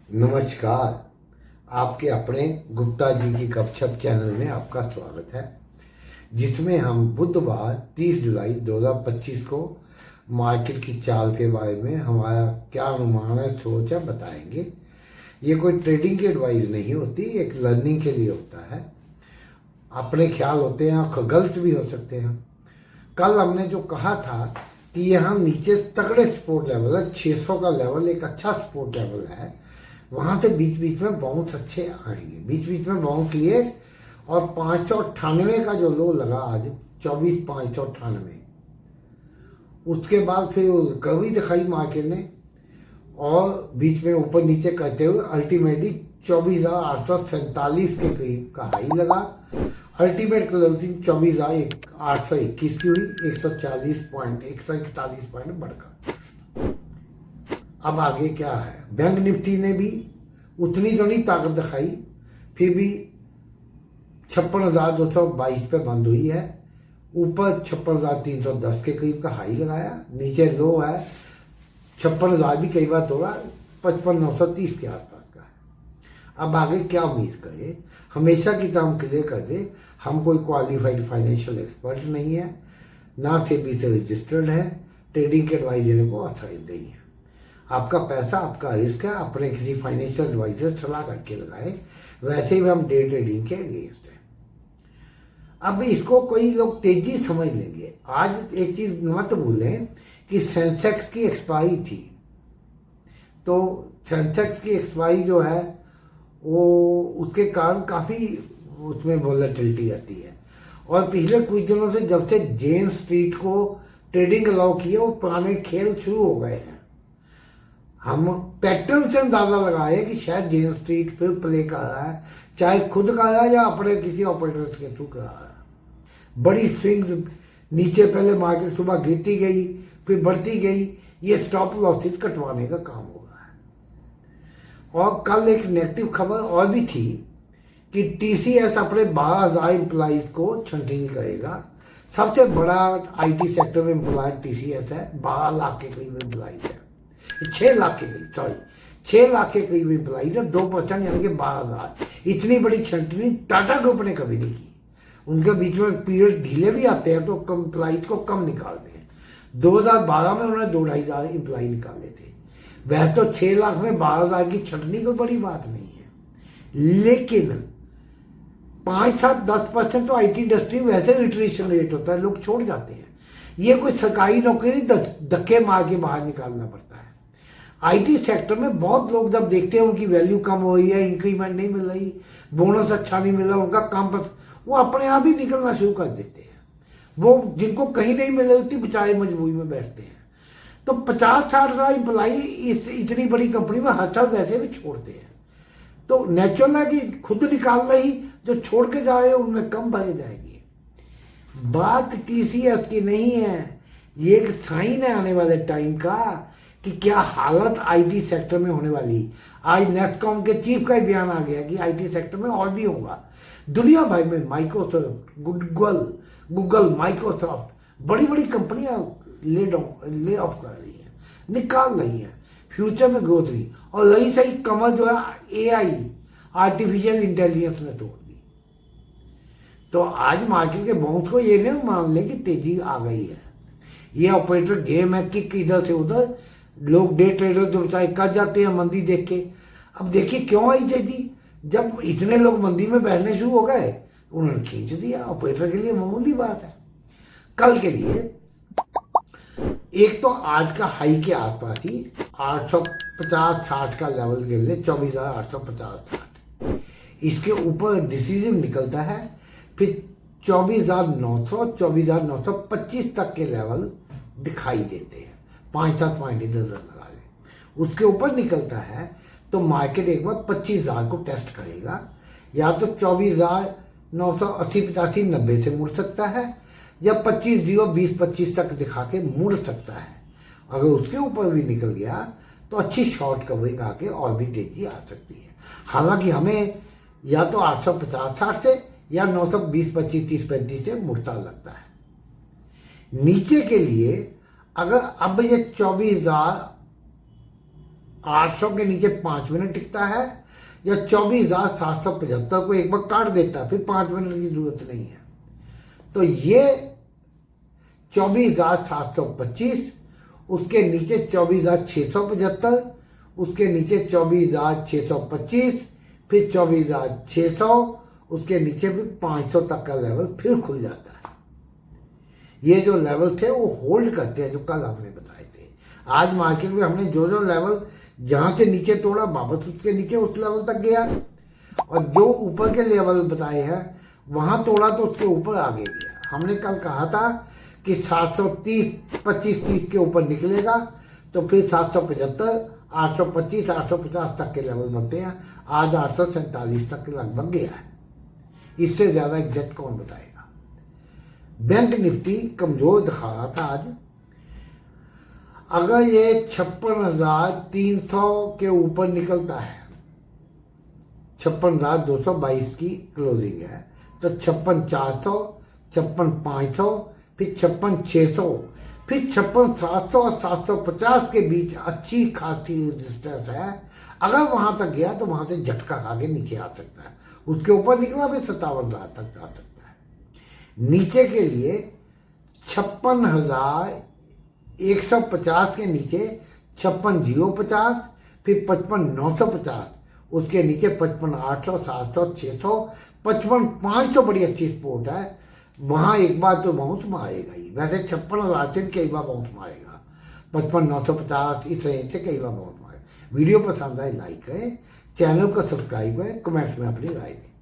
नमस्कार। आपके अपने गुप्ता जी की गपशप चैनल में आपका स्वागत है, जिसमें हम बुधवार 30 जुलाई 2025 को मार्केट की चाल के बारे में हमारा क्या अनुमान है, सोच है, बताएंगे। ये कोई ट्रेडिंग की एडवाइस नहीं होती, एक लर्निंग के लिए होता है। अपने ख्याल होते हैं और गलत भी हो सकते हैं। कल हमने जो कहा था कि यहाँ नीचे तगड़े सपोर्ट लेवल है, 600 का लेवल एक अच्छा सपोर्ट लेवल है, वहाँ से बीच बीच में बाउंस अच्छे आएंगे। बीच बीच में बाउंस लिए और 598 का जो लो लगा आज 24,598, उसके बाद फिर रिकवरी दिखाई मार्केट ने और बीच में ऊपर नीचे करते हुए अल्टीमेटली 24,847 के करीब का हाई लगा। अल्टीमेट क्लोजिंग 24,821 की हुई, 141 पॉइंट बढ़कर। अब आगे क्या है, बैंक निफ्टी ने भी उतनी तो नहीं ताकत दिखाई, फिर भी 56,222 पे बंद हुई है। ऊपर 56,310 के करीब का हाई लगाया, नीचे लो है 56,000 भी कई बार होगा, 55,930 के आसपास का है। अब आगे क्या उम्मीद करें, हमेशा की तरह हम क्लियर कर दे, हम कोई क्वालिफाइड फाइनेंशियल एक्सपर्ट नहीं है, ना सेबी से रजिस्टर्ड है, ट्रेडिंग के एडवाइस देने को ऑथराइज नहीं है। आपका पैसा आपका रिस्क है, अपने किसी फाइनेंशियल एडवाइजर सलाह करके लगाए। वैसे भी हम डे ट्रेडिंग के अगेंस्ट हैं। अब इसको कोई लोग तेजी समझ लेंगे। आज एक चीज मत भूलें कि सेंसेक्स की एक्सपायरी थी, तो सेंसेक्स की एक्सपायरी जो है वो उसके कारण काफ़ी उसमें वॉलेटिलिटी आती है। और पिछले कुछ दिनों से जब से जेन स्ट्रीट को ट्रेडिंग अलाउ किया, वो पुराने खेल शुरू हो गए हैं। हम पैटर्न से अंदाजा लगाए कि शायद जेन स्ट्रीट फिर प्ले कर रहा है, चाहे खुद कर रहा है या अपने किसी ऑपरेटर्स के थ्रू कर रहा है। बड़ी स्विंग्स नीचे, पहले मार्केट सुबह गिरती गई फिर बढ़ती गई, ये स्टॉप लॉसेस कटवाने का काम हो रहा है। और कल एक नेगेटिव खबर और भी थी कि टीसीएस अपने 12,000 एम्प्लॉइज को छंटनी करेगा। सबसे बड़ा आईटी सेक्टर में एम्प्लॉय टीसीएस है, 12 लाख के करीब एम्प्लॉइज है, 6 लाख के करीब, सॉरी 6 लाख के करीब एम्प्लॉइज है, 2% यानी कि 12,000। इतनी बड़ी छंटनी टाटा ग्रुप ने कभी नहीं की। उनके बीच में पीरियड ढीले भी आते हैं तो एम्प्लॉइज को कम निकालते हैं। 2012 में उन्होंने 2,500 एम्प्लॉय निकाले थे। वह तो 6 लाख में 12,000 की छंटनी कोई बड़ी बात नहीं है, लेकिन 5-7-10% तो आईटी इंडस्ट्री में वैसे रिट्रीशन रेट होता है, लोग छोड़ जाते हैं। ये कोई सरकारी नौकरी धक्के मार के बाहर निकालना पड़ता है। आईटी सेक्टर में बहुत लोग जब देखते हैं उनकी वैल्यू कम हो रही है, इंक्रीमेंट नहीं मिल रही, बोनस अच्छा नहीं मिल रहा, उनका काम पर वो अपने आप ही निकलना शुरू कर देते हैं। वो जिनको कहीं नहीं मिल रही उतनी बेचारे मजबूरी में बैठते हैं। तो 50-60 हजार एम्प्लॉई इतनी बड़ी कंपनी में हर साल वैसे भी छोड़ते हैं। तो नेचुरल है कि खुद निकाल रही, जो छोड़ के जाए उनमें कम भरे जाएंगे। बात टीसीएस की नहीं है, ये एक साइन है आने वाले टाइम का कि क्या हालत आईटी सेक्टर में होने वाली। आज नेस्कॉम के चीफ का ही बयान आ गया कि आईटी सेक्टर में और भी होगा। दुनिया भर में माइक्रोसॉफ्ट, गूगल, माइक्रोसॉफ्ट, बड़ी बड़ी कंपनियां ले ऑफ कर रही है, निकाल रही है, फ्यूचर में ग्रोथ रही। और रही सही कमर जो है एआई, आर्टिफिशियल इंटेलिजेंस ने तोड़ दी। तो आज मार्केट के बाउंस को ये नहीं मान ले कि तेजी आ गई है। ये ऑपरेटर गेम है, किक इधर से उधर, लोग डे ट्रेडर जो चाहे कर जाते हैं मंदी देख के। अब देखिए क्यों आई तेजी, जब इतने लोग मंदी में बैठने शुरू हो गए, उन्होंने खींच दिया। ऑपरेटर के लिए मामूली बात है। कल के लिए एक तो आज का हाई के आसपास ही 850-60 का लेवल गिर ले, 24,850-60, इसके ऊपर डिसीजन निकलता है। फिर 24,900, 24,925 तक के लेवल दिखाई देते हैं, 5-7 पॉइंट इधर लगा ले। उसके ऊपर निकलता है तो मार्केट एक बार 25,000 को टेस्ट करेगा, या तो 24,980-85-90 से मुड़ सकता है, या 25,020-25 तक दिखा के मुड़ सकता है। अगर उसके ऊपर भी निकल गया तो अच्छी शॉर्ट कवरिंग आके और भी तेजी आ सकती है। हालांकि हमें या तो 850-60 से या 920-25-30-35 से मुड़ता लगता है। नीचे के लिए अगर अब ये 800 के नीचे 5 मिनट टिकता है, या 24,775 को एक बार काट देता है, फिर 5 मिनट की जरूरत नहीं है। तो ये 24,725, उसके नीचे 24,675, उसके नीचे 24,625, फिर 24,600, उसके नीचे भी 500 तक का लेवल फिर खुल जाता है। ये जो लेवल थे वो होल्ड करते हैं, जो कल हमने बताए थे। आज मार्केट में हमने जो जो लेवल जहां से नीचे तोड़ा वापस उसके नीचे उस लेवल तक गया, और जो ऊपर के लेवल बताए हैं वहां तोड़ा तो उसके ऊपर आगे गया। हमने कल कहा था कि 730, 25-30 के ऊपर निकलेगा तो फिर 775, 825, 850 तक के लेवल बनते हैं। आज 847 तक लगभग गया है, इससे ज्यादा एग्जैक्ट कौन बताएगा। बैंक निफ्टी कमजोर दिखा रहा था आज। अगर ये 56,300 के ऊपर निकलता है, 56,222 की क्लोजिंग है, तो 56,400, 56,500, फिर 56,600, फिर 56,700 और 750 के बीच अच्छी खासी रेजिस्टेंस है। अगर वहां तक गया तो वहां से झटका खा के नीचे आ सकता है। उसके ऊपर निकला भी 57,000 तक जा सकता है। नीचे के लिए 56,150 के नीचे 56,050, फिर 55,950, उसके नीचे 55,800, 700, 600, 55,500 बड़ी अच्छी स्पोर्ट है। वहां एक बार तो बाउंस मारेगा ही। वैसे 56,000 से कई बार बाउंस मारेगा, 55,950 इस रेंज से कई बार बाउंस मारेगा। वीडियो पसंद आए लाइक करें, चैनल को सब्सक्राइब करें, कमेंट्स में अपनी राय दें।